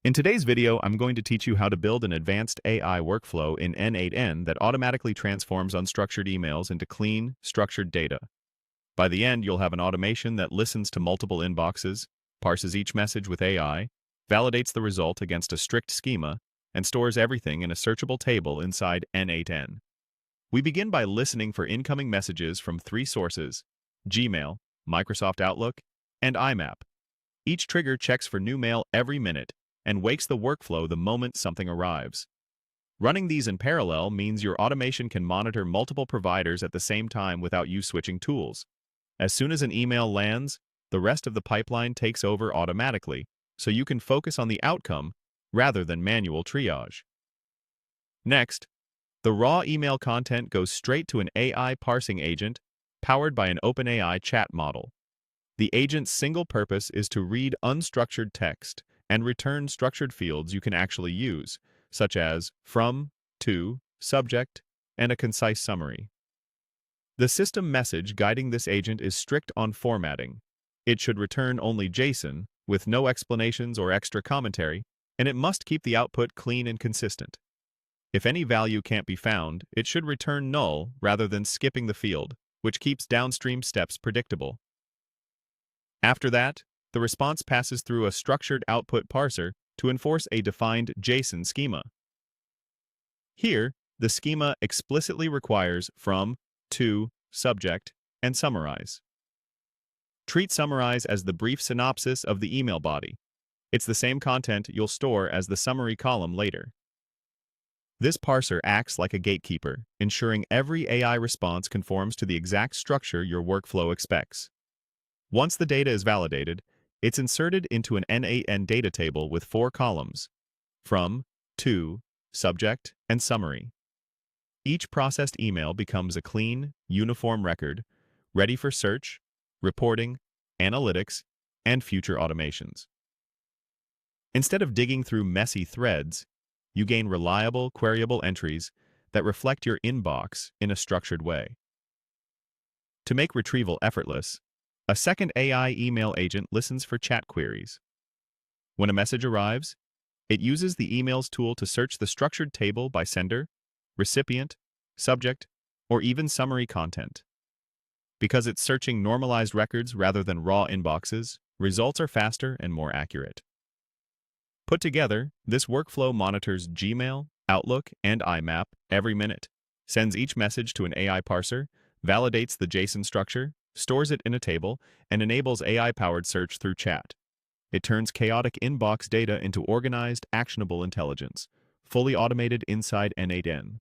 In today's video, I'm going to teach you how to build an advanced AI workflow in N8N that automatically transforms unstructured emails into clean, structured data. By the end, you'll have an automation that listens to multiple inboxes, parses each message with AI, validates the result against a strict schema, and stores everything in a searchable table inside N8N. We begin by listening for incoming messages from three sources: Gmail, Microsoft Outlook, and IMAP. Each trigger checks for new mail every minute and wakes the workflow the moment something arrives. Running these in parallel means your automation can monitor multiple providers at the same time without you switching tools. As soon as an email lands, the rest of the pipeline takes over automatically, so you can focus on the outcome rather than manual triage. Next, the raw email content goes straight to an AI parsing agent powered by an OpenAI chat model. The agent's single purpose is to read unstructured text and return structured fields you can actually use, such as from, to, subject, and a concise summary. The system message guiding this agent is strict on formatting. It should return only JSON, with no explanations or extra commentary, and it must keep the output clean and consistent. If any value can't be found, it should return null rather than skipping the field, which keeps downstream steps predictable. After that, the response passes through a structured output parser to enforce a defined JSON schema. Here, the schema explicitly requires from, to, subject, and summarize. Treat summarize as the brief synopsis of the email body. It's the same content you'll store as the summary column later. This parser acts like a gatekeeper, ensuring every AI response conforms to the exact structure your workflow expects. Once the data is validated, it's inserted into an N8N data table with 4 columns: from, to, subject, and summary. Each processed email becomes a clean, uniform record, ready for search, reporting, analytics, and future automations. Instead of digging through messy threads, you gain reliable, queryable entries that reflect your inbox in a structured way. To make retrieval effortless, a second AI email agent listens for chat queries. When a message arrives, it uses the emails tool to search the structured table by sender, recipient, subject, or even summary content. Because it's searching normalized records rather than raw inboxes, results are faster and more accurate. Put together, this workflow monitors Gmail, Outlook, and IMAP every minute, sends each message to an AI parser, validates the JSON structure, stores it in a table, and enables AI-powered search through chat. It turns chaotic inbox data into organized, actionable intelligence, fully automated inside N8N.